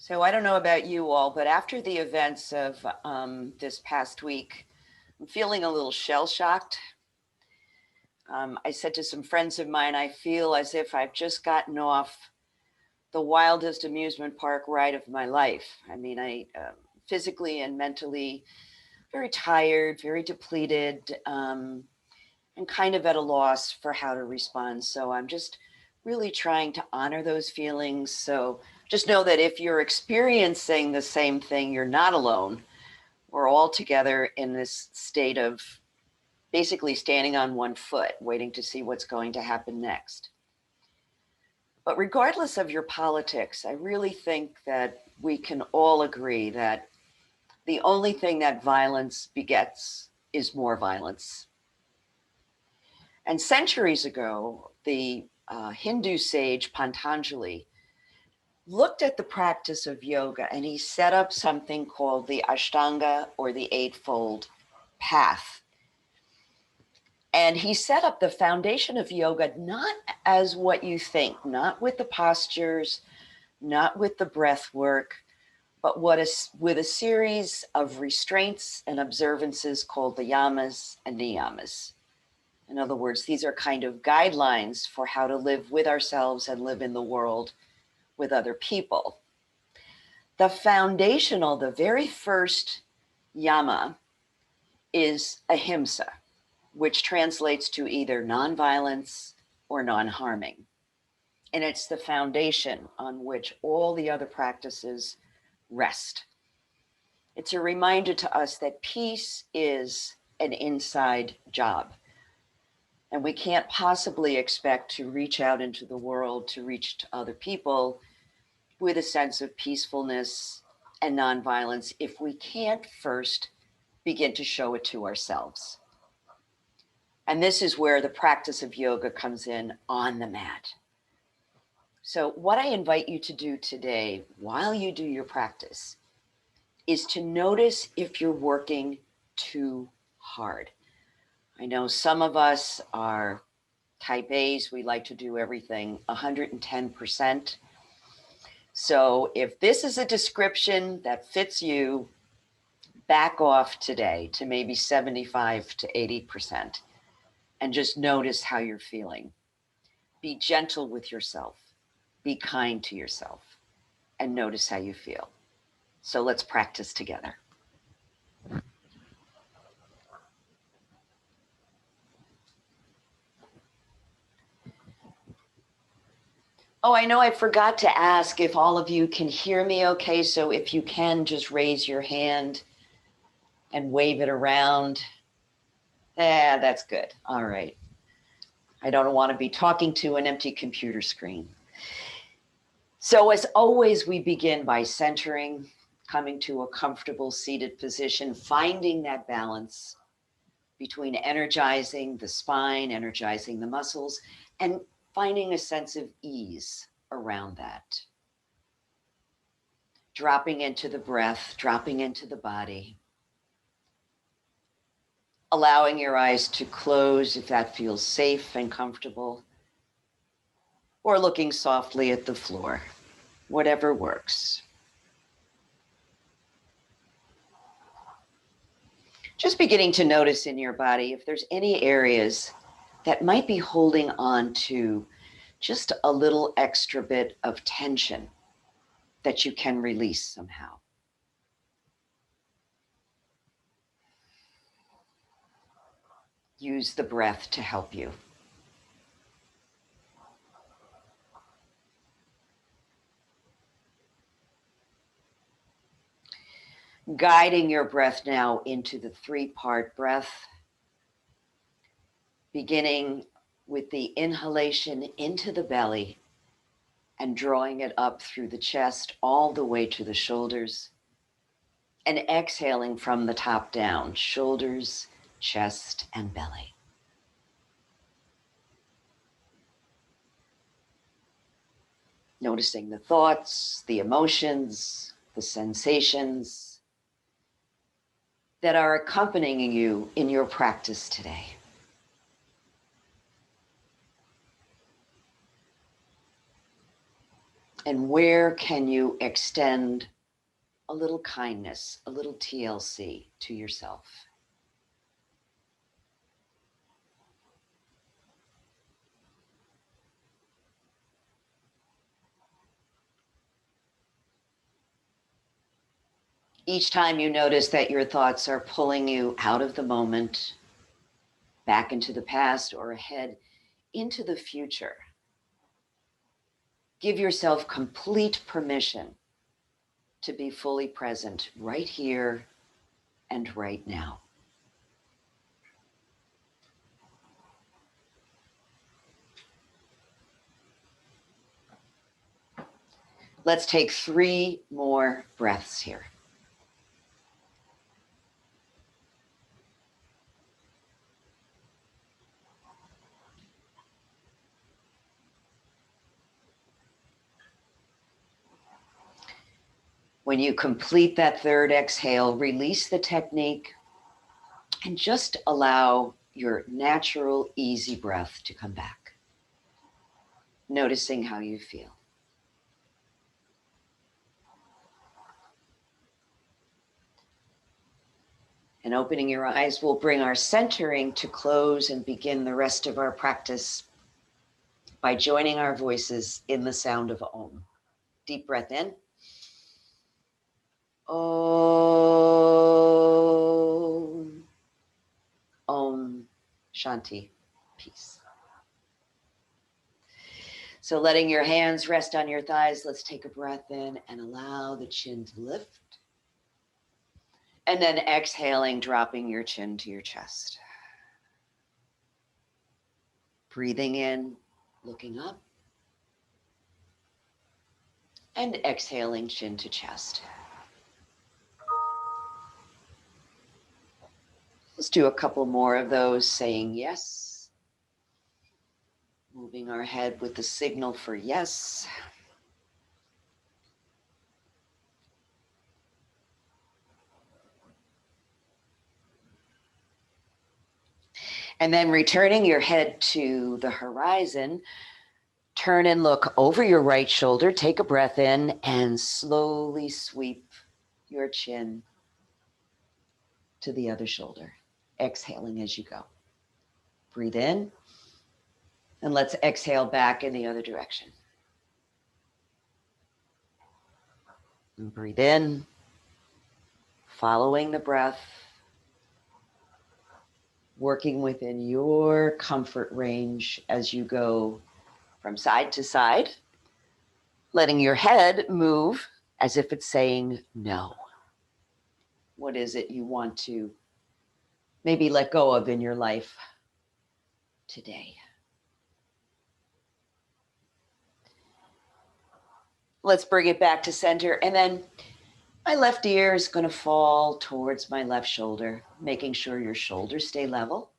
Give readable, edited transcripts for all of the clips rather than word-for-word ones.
So I don't know about you all, but after the events of this past week, I'm feeling a little shell-shocked. I said to some friends of mine, I feel as if I've just gotten off the wildest amusement park ride of my life. I mean, I physically and mentally very tired, very depleted, and kind of at a loss for how to respond. So I'm just really trying to honor those feelings. So just know that if you're experiencing the same thing, you're not alone. We're all together in this state of basically standing on one foot, waiting to see what's going to happen next. But regardless of your politics, I really think that we can all agree that the only thing that violence begets is more violence. And centuries ago, the Hindu sage Patanjali looked at the practice of yoga and he set up something called the Ashtanga, or the Eightfold Path. And he set up the foundation of yoga not as what you think, not with the postures, not with the breath work, but with a series of restraints and observances called the yamas and niyamas. In other words, these are kind of guidelines for how to live with ourselves and live in the world with other people. The foundational, the very first yama is Ahimsa, which translates to either nonviolence or non-harming. And it's the foundation on which all the other practices rest. It's a reminder to us that peace is an inside job. And we can't possibly expect to reach out into the world, to reach to other people with a sense of peacefulness and nonviolence if we can't first begin to show it to ourselves. And this is where the practice of yoga comes in on the mat. So what I invite you to do today while you do your practice is to notice if you're working too hard. I know some of us are type A's. We like to do everything 110%. So if this is a description that fits you, back off today to maybe 75 to 80% and just notice how you're feeling. Be gentle with yourself. Be kind to yourself and notice how you feel. So let's practice together. Oh, I know I forgot to ask if all of you can hear me okay. So if you can, just raise your hand and wave it around. Yeah, that's good. All right. I don't want to be talking to an empty computer screen. So as always, we begin by centering, coming to a comfortable seated position, finding that balance between energizing the spine, energizing the muscles, and finding a sense of ease around that. Dropping into the breath, dropping into the body. Allowing your eyes to close if that feels safe and comfortable, or looking softly at the floor, whatever works. Just beginning to notice in your body if there's any areas that might be holding on to just a little extra bit of tension that you can release somehow. Use the breath to help you. Guiding your breath now into the three-part breath, beginning with the inhalation into the belly and drawing it up through the chest all the way to the shoulders, and exhaling from the top down, shoulders, chest, and belly. Noticing the thoughts, the emotions, the sensations that are accompanying you in your practice today. And where can you extend a little kindness, a little TLC to yourself? Each time you notice that your thoughts are pulling you out of the moment, back into the past or ahead into the future, give yourself complete permission to be fully present right here and right now. Let's take 3 more breaths here. When you complete that third exhale, release the technique and just allow your natural, easy breath to come back, noticing how you feel. And opening your eyes will bring our centering to close and begin the rest of our practice by joining our voices in the sound of Om. Deep breath in. Om. Om. Shanti. Peace. So letting your hands rest on your thighs, let's take a breath in and allow the chin to lift. And then exhaling, dropping your chin to your chest. Breathing in, looking up. And exhaling, chin to chest. Let's do a couple more of those, saying yes. Moving our head with the signal for yes. And then returning your head to the horizon, turn and look over your right shoulder, take a breath in, and slowly sweep your chin to the other shoulder, exhaling as you go. Breathe in, and let's exhale back in the other direction. And breathe in, following the breath, working within your comfort range as you go from side to side, letting your head move as if it's saying no. What is it you want to maybe let go of in your life today? Let's bring it back to center. And then my left ear is going to fall towards my left shoulder, making sure your shoulders stay level.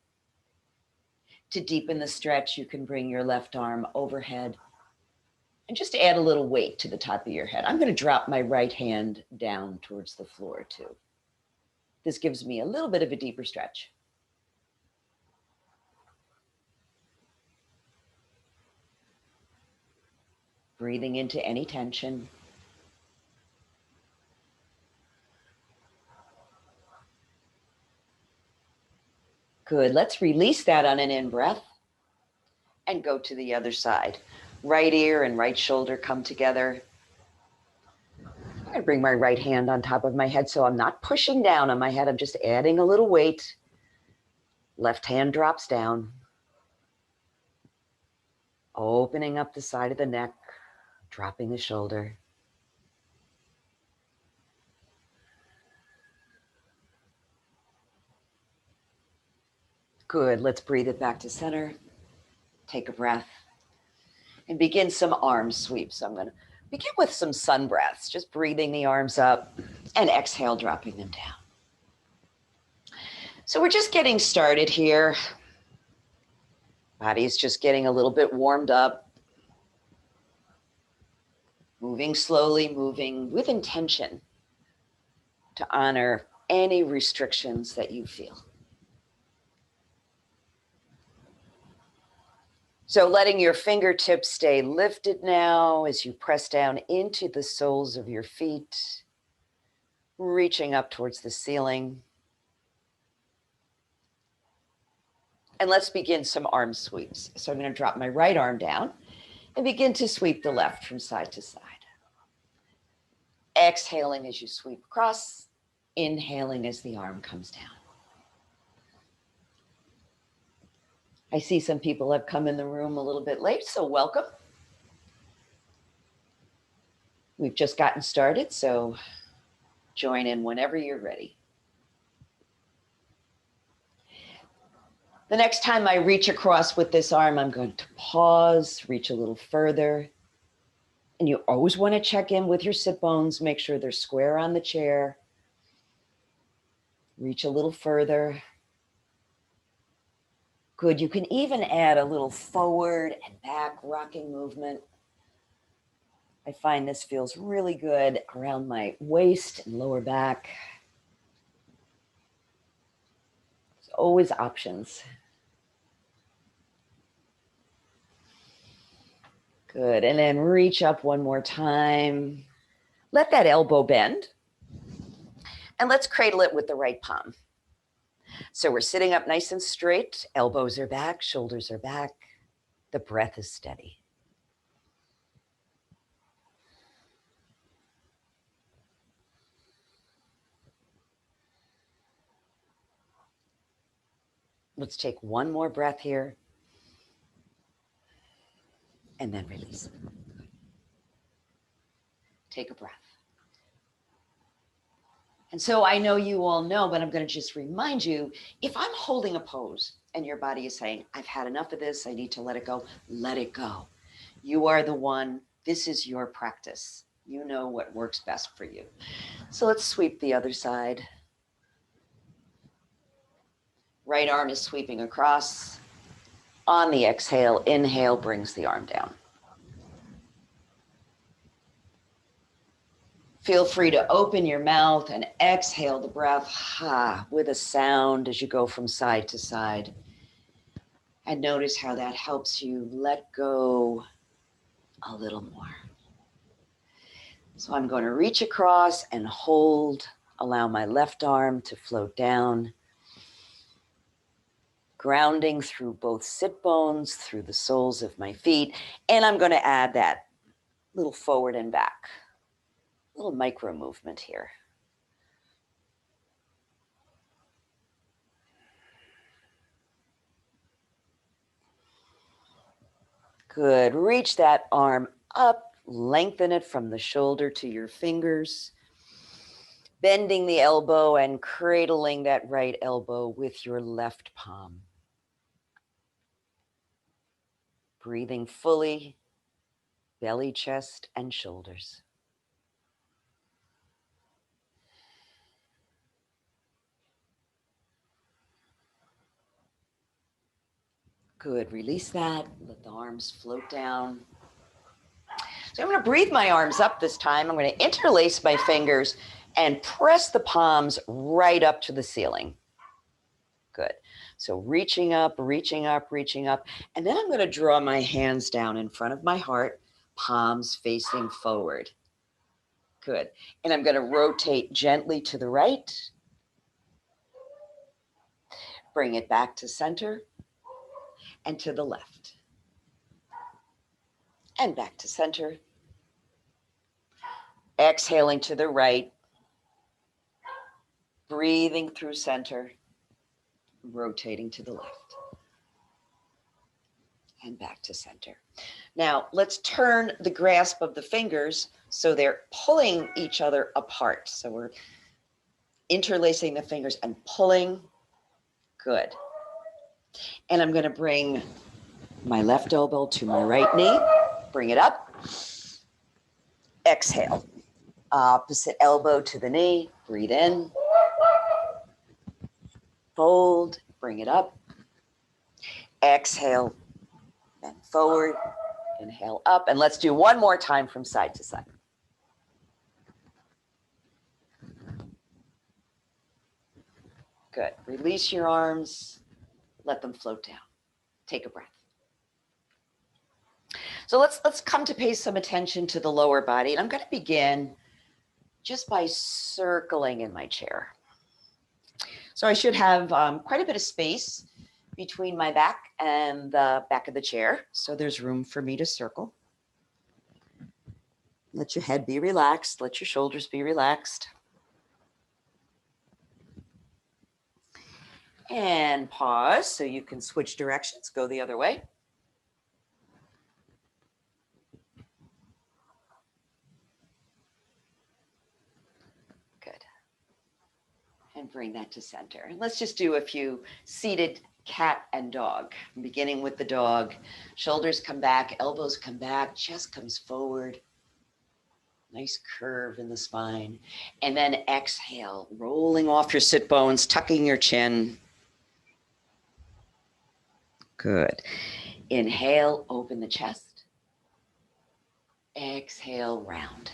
To deepen the stretch, you can bring your left arm overhead and just add a little weight to the top of your head. I'm going to drop my right hand down towards the floor too. This gives me a little bit of a deeper stretch. Breathing into any tension. Good. Let's release that on an in-breath and go to the other side. Right ear and right shoulder come together. I bring my right hand on top of my head so I'm not pushing down on my head. I'm just adding a little weight. Left hand drops down. Opening up the side of the neck, dropping the shoulder. Good. Let's breathe it back to center. Take a breath and begin some arm sweeps. So I'm going to begin with some sun breaths, just breathing the arms up and exhale, dropping them down. So we're just getting started here. Body's just getting a little bit warmed up. Moving slowly, moving with intention to honor any restrictions that you feel. So letting your fingertips stay lifted now as you press down into the soles of your feet, reaching up towards the ceiling. And let's begin some arm sweeps. So I'm going to drop my right arm down and begin to sweep the left from side to side. Exhaling as you sweep across, inhaling as the arm comes down. I see some people have come in the room a little bit late, so welcome. We've just gotten started, so join in whenever you're ready. The next time I reach across with this arm, I'm going to pause, reach a little further. And you always want to check in with your sit bones, make sure they're square on the chair. Reach a little further. Good. You can even add a little forward and back rocking movement. I find this feels really good around my waist and lower back. There's always options. Good. And then reach up one more time. Let that elbow bend. And let's cradle it with the right palm. So we're sitting up nice and straight. Elbows are back, shoulders are back. The breath is steady. Let's take one more breath here. And then release. Take a breath. And so I know you all know, but I'm going to just remind you, if I'm holding a pose and your body is saying, I've had enough of this, I need to let it go, let it go. You are the one, this is your practice. You know what works best for you. So let's sweep the other side. Right arm is sweeping across. On the exhale, inhale brings the arm down. Feel free to open your mouth and exhale the breath with a sound as you go from side to side. And notice how that helps you let go a little more. So I'm going to reach across and hold. Allow my left arm to float down. Grounding through both sit bones, through the soles of my feet. And I'm going to add that little forward and back. Little micro movement here. Good. Reach that arm up, lengthen it from the shoulder to your fingers, bending the elbow and cradling that right elbow with your left palm. Breathing fully, belly, chest, and shoulders. Good. Release that. Let the arms float down. So I'm going to breathe my arms up this time. I'm going to interlace my fingers and press the palms right up to the ceiling. Good. So reaching up, reaching up, reaching up. And then I'm going to draw my hands down in front of my heart, palms facing forward. Good. And I'm going to rotate gently to the right. Bring it back to center and to the left. And back to center. Exhaling to the right. Breathing through center. Rotating to the left. And back to center. Now, let's turn the grasp of the fingers so they're pulling each other apart. So we're interlacing the fingers and pulling. Good. And I'm going to bring my left elbow to my right knee. Bring it up. Exhale. Opposite elbow to the knee. Breathe in. Fold. Bring it up. Exhale. Bend forward. Inhale up. And let's do one more time from side to side. Good. Release your arms. Let them float down. Take a breath. So let's come to pay some attention to the lower body. And I'm going to begin just by circling in my chair. So I should have quite a bit of space between my back and the back of the chair. So there's room for me to circle. Let your head be relaxed. Let your shoulders be relaxed. And pause so you can switch directions, go the other way. Good. And bring that to center. And let's just do a few seated cat and dog, beginning with the dog. Shoulders come back, elbows come back, chest comes forward. Nice curve in the spine. And then exhale, rolling off your sit bones, tucking your chin. Good. Inhale, open the chest. Exhale, round.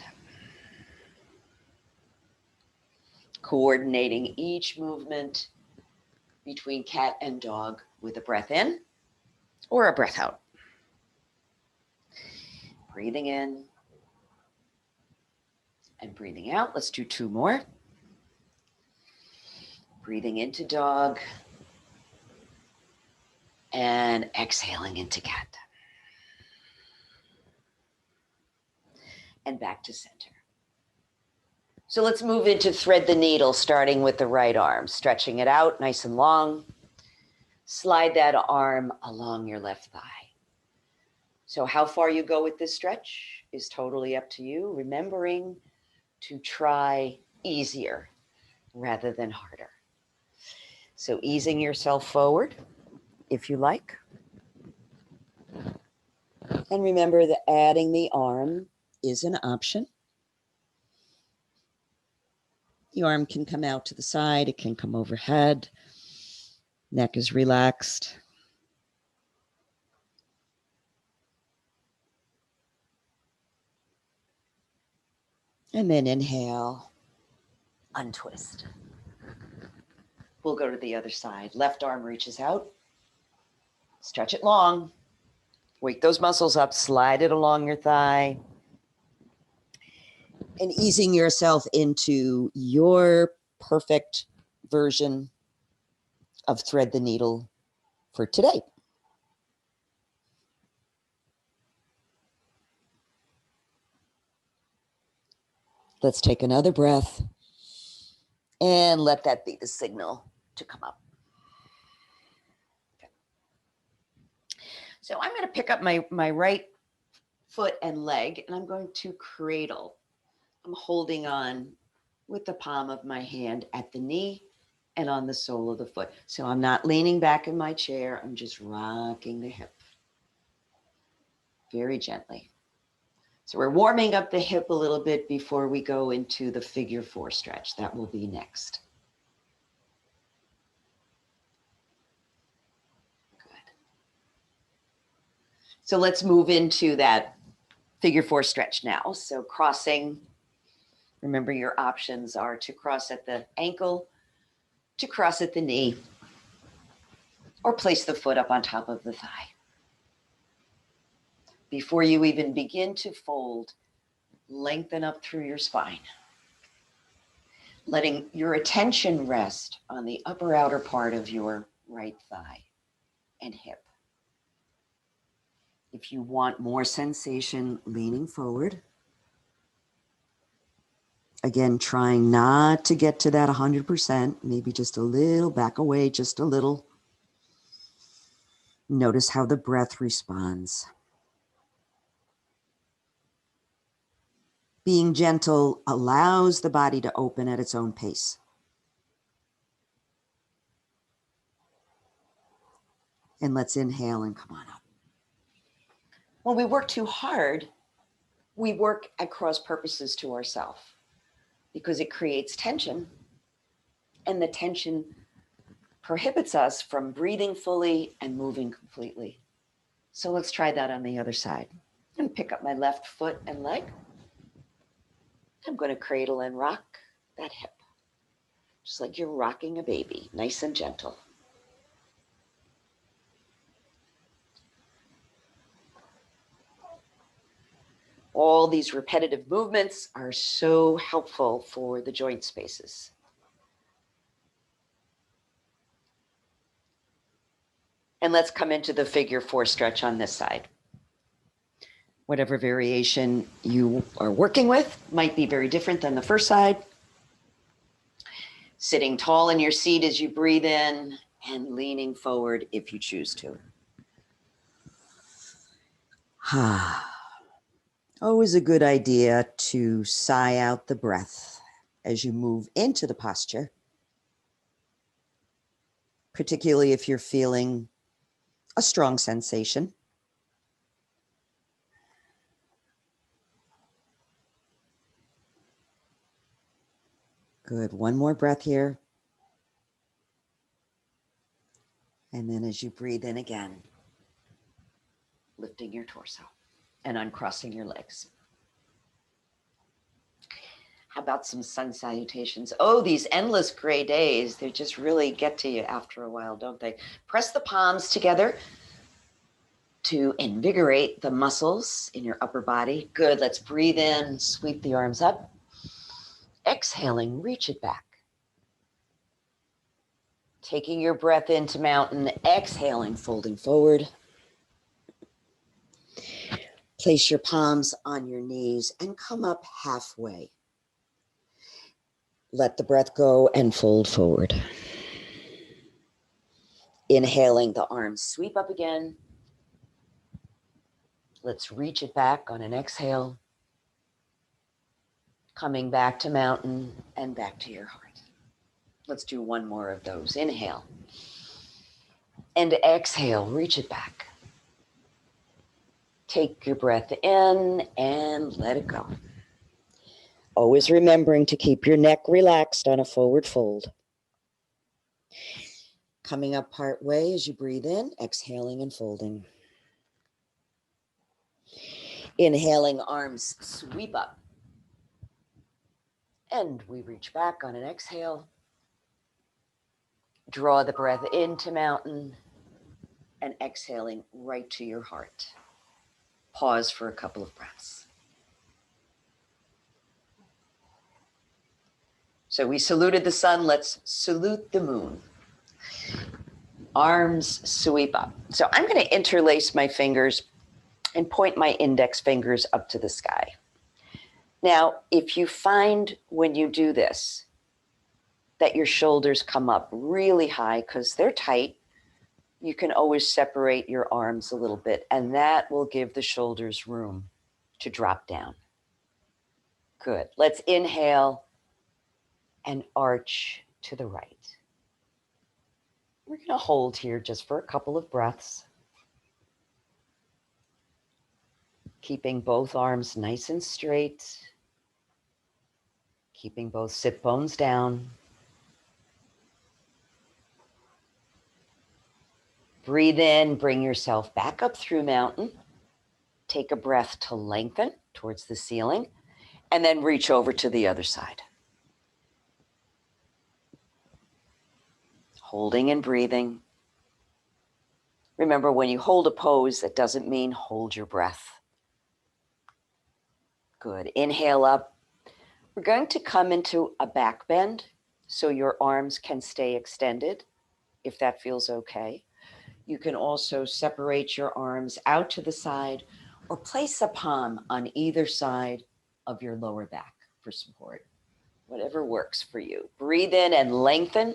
Coordinating each movement between cat and dog with a breath in or a breath out. Breathing in and breathing out. Let's do two more. Breathing into dog and exhaling into cat. And back to center. So let's move into thread the needle, starting with the right arm, stretching it out nice and long. Slide that arm along your left thigh. So how far you go with this stretch is totally up to you, remembering to try easier rather than harder. So easing yourself forward, if you like. And remember that adding the arm is an option. The arm can come out to the side, it can come overhead. Neck is relaxed. And then inhale, untwist. We'll go to the other side. Left arm reaches out. Stretch it long. Wake those muscles up, slide it along your thigh. And easing yourself into your perfect version of thread the needle for today. Let's take another breath and let that be the signal to come up. Okay. So I'm going to pick up my right foot and leg, and I'm going to cradle. I'm holding on with the palm of my hand at the knee and on the sole of the foot. So I'm not leaning back in my chair. I'm just rocking the hip very gently. So we're warming up the hip a little bit before we go into the figure four stretch. That will be next. Good. So let's move into that figure four stretch now. So crossing, remember your options are to cross at the ankle, to cross at the knee, or place the foot up on top of the thigh. Before you even begin to fold, lengthen up through your spine, letting your attention rest on the upper outer part of your right thigh and hip. If you want more sensation, leaning forward. Again, trying not to get to that 100%, maybe just a little back away, just a little. Notice how the breath responds. Being gentle allows the body to open at its own pace. And let's inhale and come on up. When we work too hard, we work at cross purposes to ourselves because it creates tension, and the tension prohibits us from breathing fully and moving completely. So let's try that on the other side. I'm going to pick up my left foot and leg. I'm going to cradle and rock that hip, just like you're rocking a baby, nice and gentle. All these repetitive movements are so helpful for the joint spaces. And let's come into the figure 4 stretch on this side. Whatever variation you are working with might be very different than the first side. Sitting tall in your seat as you breathe in and leaning forward if you choose to. Always a good idea to sigh out the breath as you move into the posture, particularly if you're feeling a strong sensation. Good. One more breath here. And then as you breathe in again, lifting your torso and uncrossing your legs. How about some sun salutations? Oh, these endless gray days, they just really get to you after a while, don't they? Press the palms together to invigorate the muscles in your upper body. Good. Let's breathe in, sweep the arms up. Exhaling, reach it back. Taking your breath into mountain, exhaling, folding forward. Place your palms on your knees and come up halfway. Let the breath go and fold forward. Inhaling, the arms sweep up again. Let's reach it back on an exhale. Coming back to mountain and back to your heart. Let's do one more of those. Inhale. And exhale, reach it back. Take your breath in and let it go. Always remembering to keep your neck relaxed on a forward fold. Coming up part way as you breathe in, exhaling and folding. Inhaling, arms sweep up. And we reach back on an exhale. Draw the breath into mountain and exhaling right to your heart. Pause for a couple of breaths. So we saluted the sun, let's salute the moon. Arms sweep up. So I'm going to interlace my fingers and point my index fingers up to the sky. Now, if you find when you do this that your shoulders come up really high because they're tight, you can always separate your arms a little bit, and that will give the shoulders room to drop down. Good. Let's inhale and arch to the right. We're going to hold here just for a couple of breaths. Keeping both arms nice and straight. Keeping both sit bones down. Breathe in, bring yourself back up through mountain. Take a breath to lengthen towards the ceiling, and then reach over to the other side. Holding and breathing. Remember, when you hold a pose, that doesn't mean hold your breath. Good. Inhale up. We're going to come into a back bend so your arms can stay extended, if that feels okay. You can also separate your arms out to the side or place a palm on either side of your lower back for support. Whatever works for you. Breathe in and lengthen,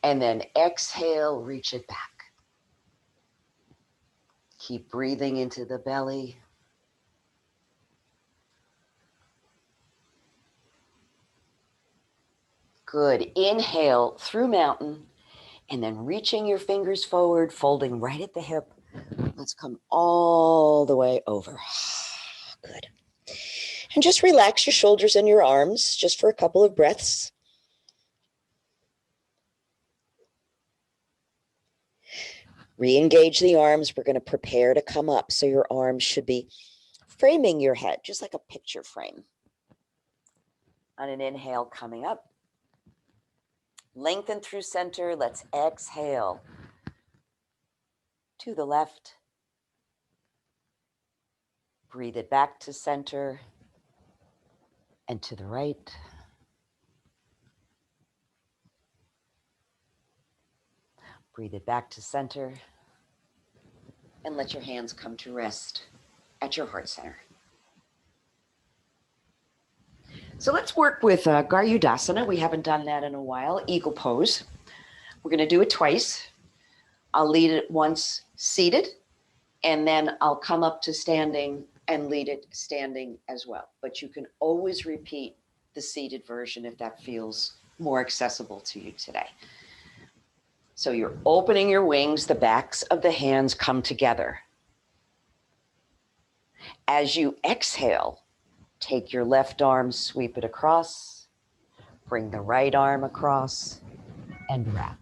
and then exhale, reach it back. Keep breathing into the belly. Good. Inhale through mountain, and then reaching your fingers forward, folding right at the hip. Let's come all the way over. Good. And just relax your shoulders and your arms just for a couple of breaths. Re-engage the arms. We're going to prepare to come up. So your arms should be framing your head, just like a picture frame. On an inhale, coming up. Lengthen through center. Let's exhale. To the left. Breathe it back to center and to the right. Breathe it back to center and let your hands come to rest at your heart center. So let's work with Garudasana. We haven't done that in a while. Eagle pose. We're going to do it twice. I'll lead it once seated, and then I'll come up to standing and lead it standing as well. But you can always repeat the seated version if that feels more accessible to you today. So you're opening your wings, the backs of the hands come together. As you exhale, take your left arm, sweep it across, bring the right arm across, and wrap.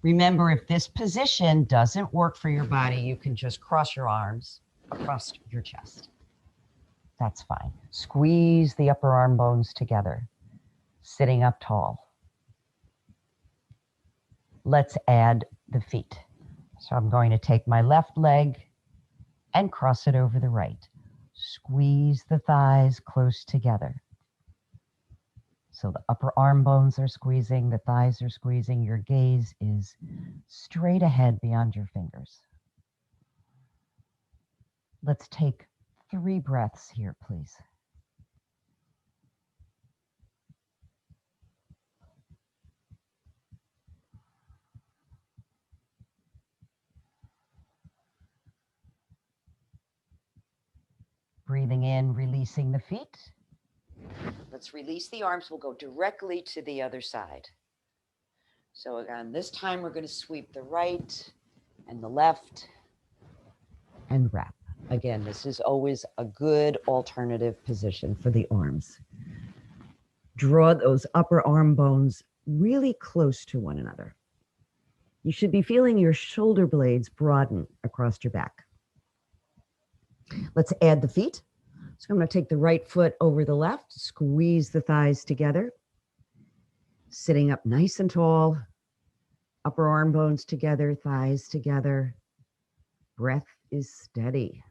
Remember, if this position doesn't work for your body, you can just cross your arms across your chest. That's fine. Squeeze the upper arm bones together, sitting up tall. Let's add the feet. So I'm going to take my left leg and cross it over the right. Squeeze the thighs close together. So the upper arm bones are squeezing, the thighs are squeezing, your gaze is straight ahead beyond your fingers. Let's take 3 breaths here, please. Breathing in, releasing the feet. Let's release the arms. We'll go directly to the other side. So again, this time we're going to sweep the right and the left and wrap. Again, this is always a good alternative position for the arms. Draw those upper arm bones really close to one another. You should be feeling your shoulder blades broaden across your back. Let's add the feet. So I'm going to take the right foot over the left, squeeze the thighs together, sitting up nice and tall, upper arm bones together, thighs together. Breath is steady.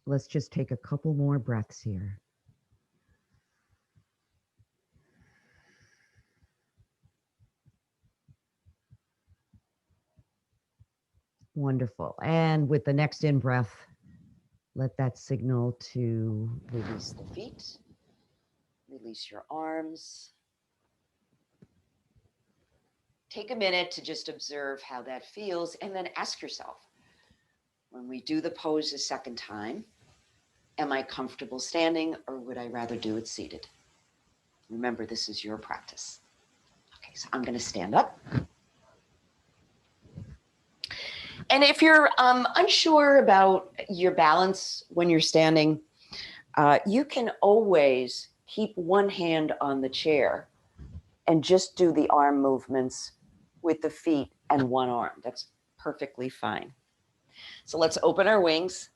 Let's just take a couple more breaths here. Wonderful. And with the next in-breath, let that signal to release the feet, release your arms. Take a minute to just observe how that feels, and then ask yourself, when we do the pose a second time, am I comfortable standing, or would I rather do it seated? Remember, this is your practice. Okay, so I'm going to stand up. And if you're unsure about your balance when you're standing, you can always keep one hand on the chair and just do the arm movements with the feet and one arm. That's perfectly fine. So let's open our wings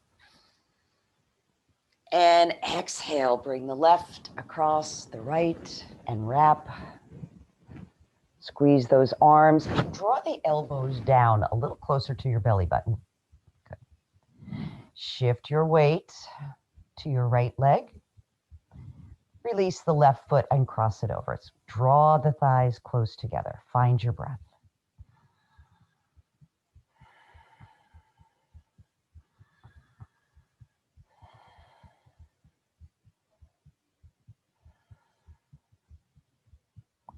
and exhale. Bring the left across the right and wrap. Squeeze those arms. Draw the elbows down a little closer to your belly button. Good. Shift your weight to your right leg. Release the left foot and cross it over. Draw the thighs close together. Find your breath.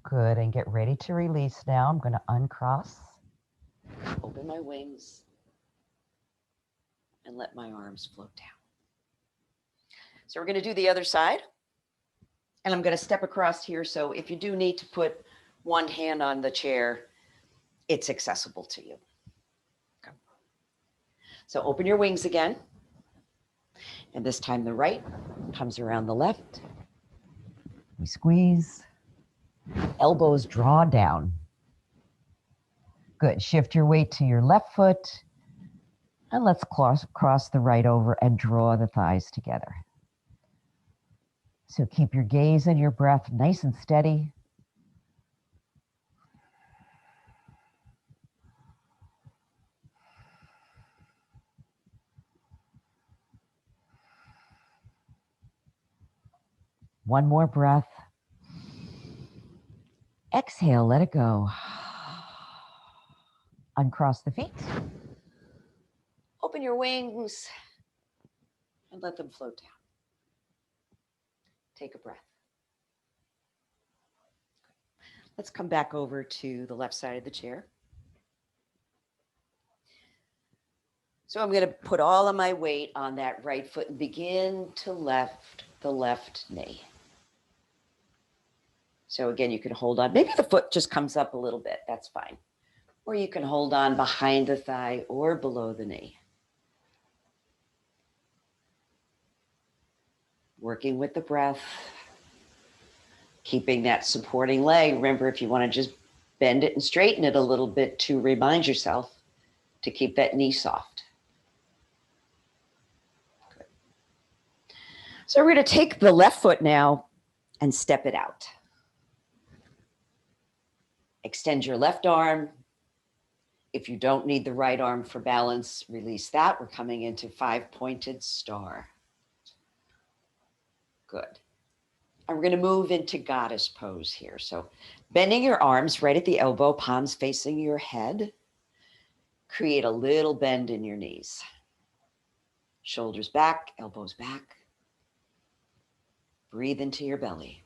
Good, and get ready to release now. I'm going to uncross, open my wings, and let my arms float down. So we're going to do the other side, and I'm going to step across here. So if you do need to put one hand on the chair, it's accessible to you. Okay. So open your wings again, and this time the right comes around the left. We squeeze. Elbows draw down. Good. Shift your weight to your left foot. And let's cross the right over and draw the thighs together. So keep your gaze and your breath nice and steady. One more breath. Exhale, let it go. Uncross the feet. Open your wings and let them float down. Take a breath. Let's come back over to the left side of the chair. So I'm going to put all of my weight on that right foot and begin to lift the left knee. So again, you can hold on. Maybe the foot just comes up a little bit. That's fine. Or you can hold on behind the thigh or below the knee. Working with the breath. Keeping that supporting leg. Remember, if you want to just bend it and straighten it a little bit to remind yourself to keep that knee soft. Good. So we're going to take the left foot now and step it out. Extend your left arm. If you don't need the right arm for balance, release that. We're coming into 5-pointed star. Good. And we're going to move into goddess pose here. So bending your arms right at the elbow, palms facing your head. Create a little bend in your knees. Shoulders back, elbows back. Breathe into your belly.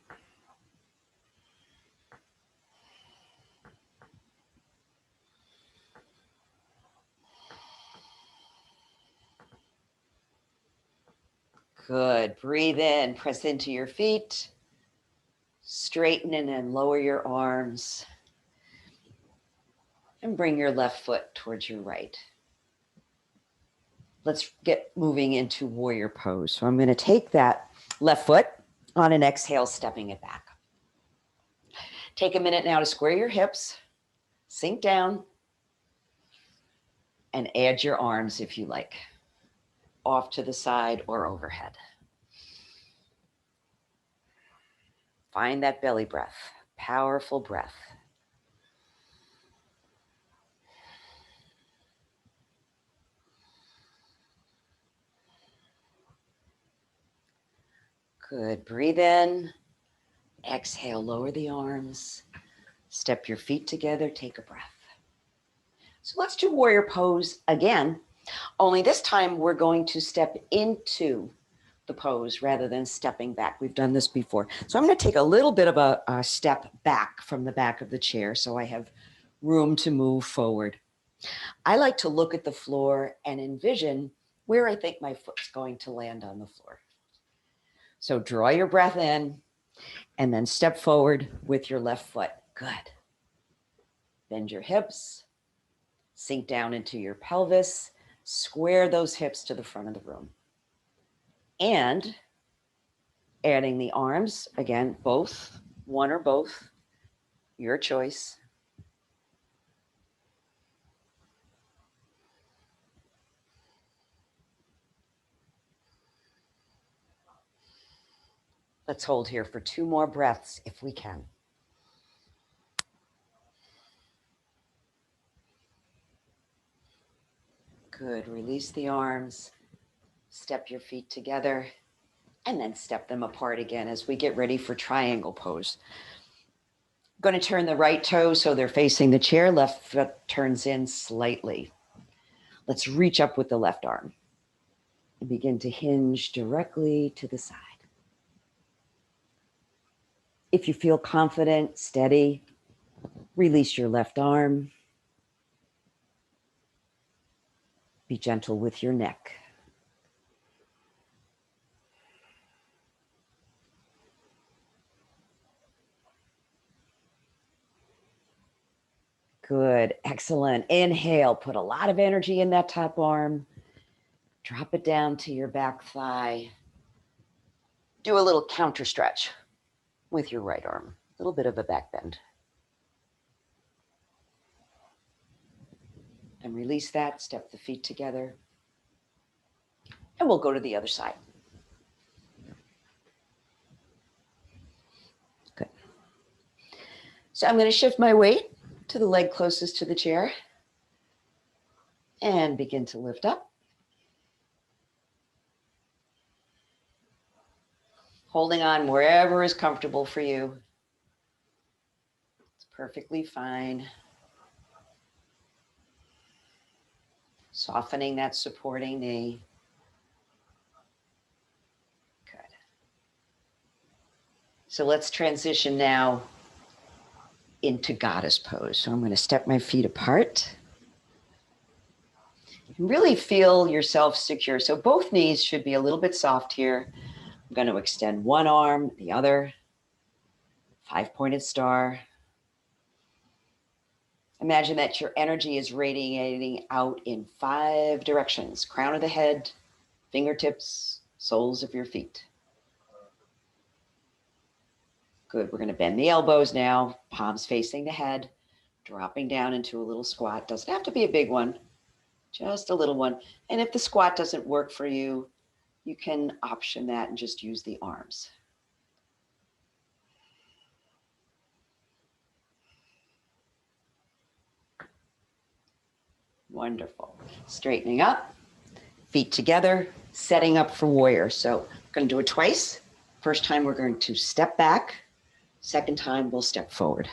Good. Breathe in, press into your feet. Straighten in and lower your arms. And bring your left foot towards your right. Let's get moving into warrior pose. So I'm going to take that left foot on an exhale, stepping it back. Take a minute now to square your hips, sink down, and add your arms if you like, off to the side or overhead. Find that belly breath, powerful breath. Good. Breathe in. Exhale, lower the arms. Step your feet together. Take a breath. So let's do warrior pose again. Only this time we're going to step into the pose rather than stepping back. We've done this before. So I'm going to take a little bit of a step back from the back of the chair so I have room to move forward. I like to look at the floor and envision where I think my foot's going to land on the floor. So draw your breath in and then step forward with your left foot. Good. Bend your hips, sink down into your pelvis, square those hips to the front of the room. And adding the arms, again, both, one or both, your choice. Let's hold here for 2 more breaths if we can. Good. Release the arms, step your feet together, and then step them apart again as we get ready for triangle pose. I'm going to turn the right toes so they're facing the chair. Left foot turns in slightly. Let's reach up with the left arm and begin to hinge directly to the side. If you feel confident, steady, release your left arm. Be gentle with your neck. Good. Excellent. Inhale. Put a lot of energy in that top arm. Drop it down to your back thigh. Do a little counter stretch with your right arm. A little bit of a back bend. And release that. Step the feet together. And we'll go to the other side. So I'm going to shift my weight to the leg closest to the chair and begin to lift up. Holding on wherever is comfortable for you. It's perfectly fine. Softening that supporting knee. Good. So let's transition now into goddess pose. So I'm going to step my feet apart. You can really feel yourself secure. So both knees should be a little bit soft here. I'm going to extend one arm, the other. 5-pointed star. Imagine that your energy is radiating out in 5 directions. Crown of the head, fingertips, soles of your feet. Good. We're going to bend the elbows now, palms facing the head, dropping down into a little squat. Doesn't have to be a big one, just a little one. And if the squat doesn't work for you, you can option that and just use the arms. Wonderful. Straightening up, feet together, setting up for warrior. So I'm going to do it twice. First time we're going to step back. Second time we'll step forward.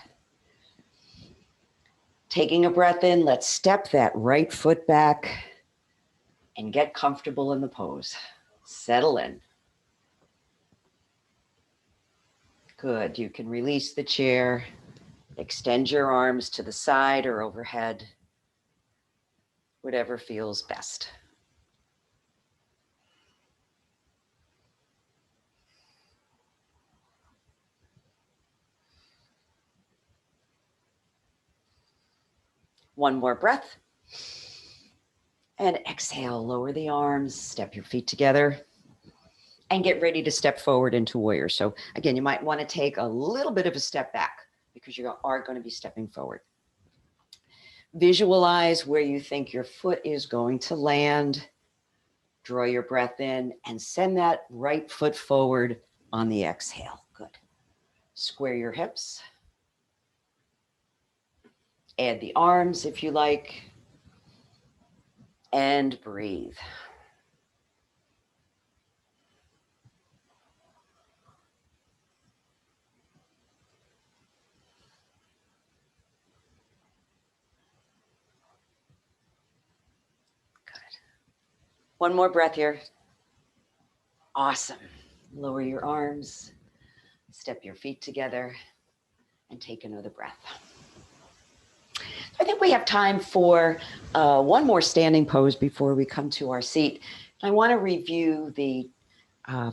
Taking a breath in, let's step that right foot back and get comfortable in the pose. Settle in. Good. You can release the chair, extend your arms to the side or overhead, whatever feels best. One more breath. And exhale, lower the arms, step your feet together, and get ready to step forward into warrior. So again, you might want to take a little bit of a step back because you are going to be stepping forward. Visualize where you think your foot is going to land. Draw your breath in and send that right foot forward on the exhale. Good. Square your hips. Add the arms if you like. And breathe. Good. One more breath here. Awesome. Lower your arms, step your feet together, and take another breath. I think we have time for one more standing pose before we come to our seat. I want to review the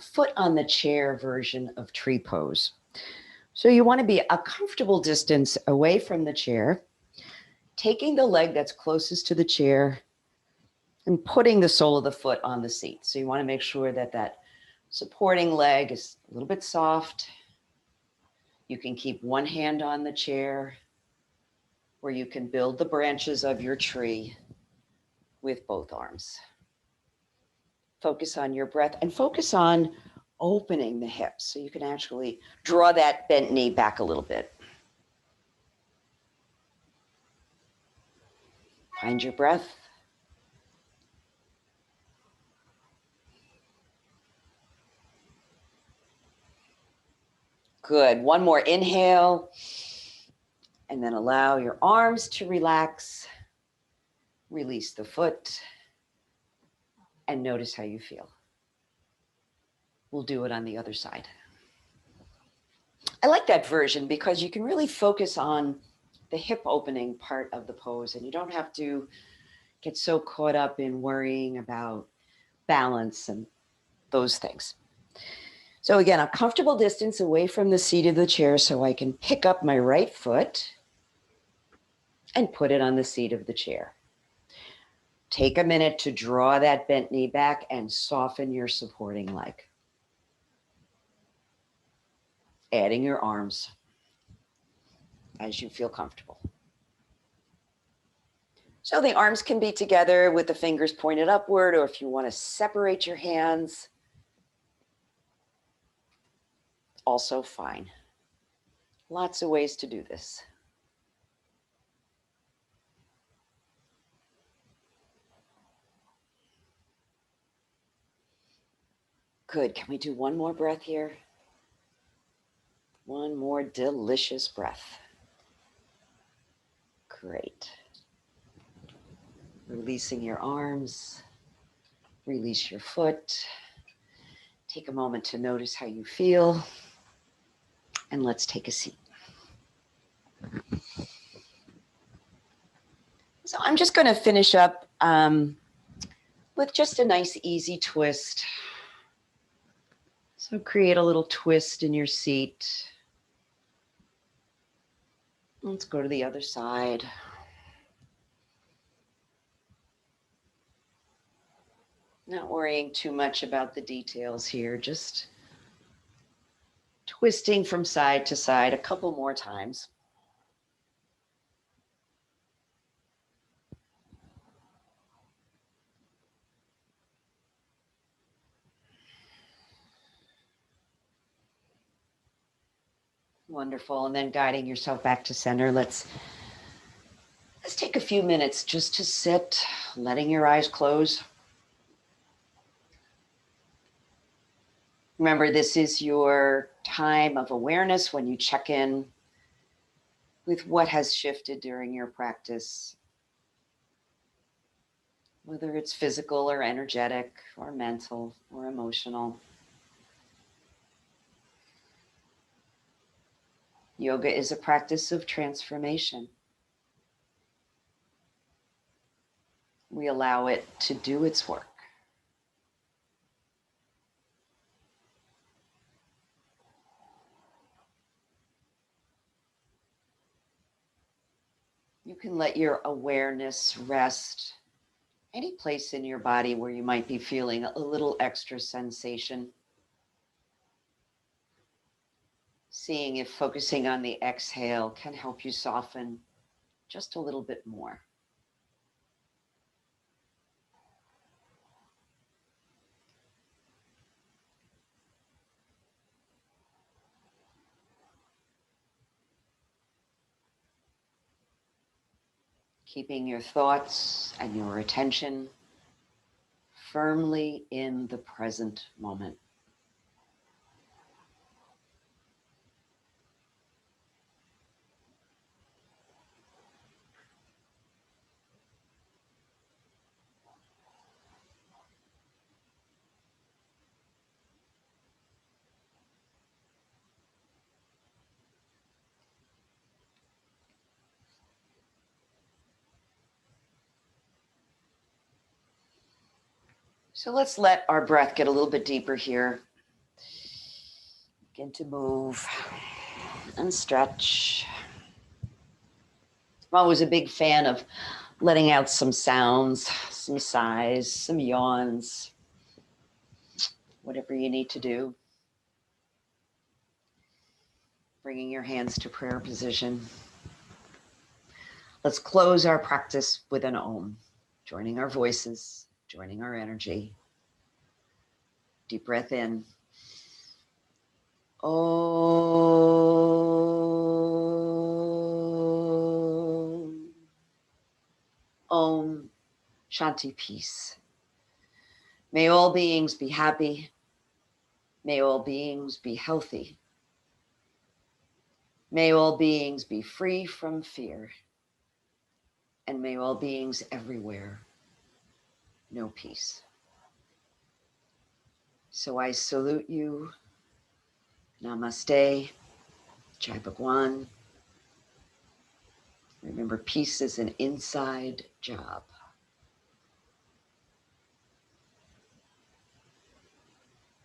foot on the chair version of tree pose. So you want to be a comfortable distance away from the chair, taking the leg that's closest to the chair and putting the sole of the foot on the seat. So you want to make sure that that supporting leg is a little bit soft. You can keep one hand on the chair, or you can build the branches of your tree with both arms. Focus on your breath and focus on opening the hips so you can actually draw that bent knee back a little bit. Find your breath. Good. One more inhale. And then allow your arms to relax. Release the foot. And notice how you feel. We'll do it on the other side. I like that version because you can really focus on the hip opening part of the pose, and you don't have to get so caught up in worrying about balance and those things. So again, a comfortable distance away from the seat of the chair so I can pick up my right foot and put it on the seat of the chair. Take a minute to draw that bent knee back and soften your supporting leg. Adding your arms as you feel comfortable. So the arms can be together with the fingers pointed upward, or if you want to separate your hands, also fine. Lots of ways to do this. Good. Can we do one more breath here? One more delicious breath. Great. Releasing your arms. Release your foot. Take a moment to notice how you feel. And let's take a seat. So I'm just going to finish up with just a nice easy twist. So create a little twist in your seat. Let's go to the other side. Not worrying too much about the details here, just twisting from side to side a couple more times. Wonderful. And then guiding yourself back to center. Let's take a few minutes just to sit, letting your eyes close. Remember, this is your time of awareness when you check in with what has shifted during your practice, whether it's physical or energetic or mental or emotional. Yoga is a practice of transformation. We allow it to do its work. You can let your awareness rest any place in your body where you might be feeling a little extra sensation. Seeing if focusing on the exhale can help you soften just a little bit more. Keeping your thoughts and your attention firmly in the present moment. So let's let our breath get a little bit deeper here. Begin to move and stretch. I'm always a big fan of letting out some sounds, some sighs, some yawns, whatever you need to do. Bringing your hands to prayer position. Let's close our practice with an Om, joining our voices, joining our energy. Deep breath in. Om. Om. Shanti, peace. May all beings be happy. May all beings be healthy. May all beings be free from fear. And may all beings everywhere know peace. So I salute you. Namaste. Jai Bhagwan. Remember, peace is an inside job.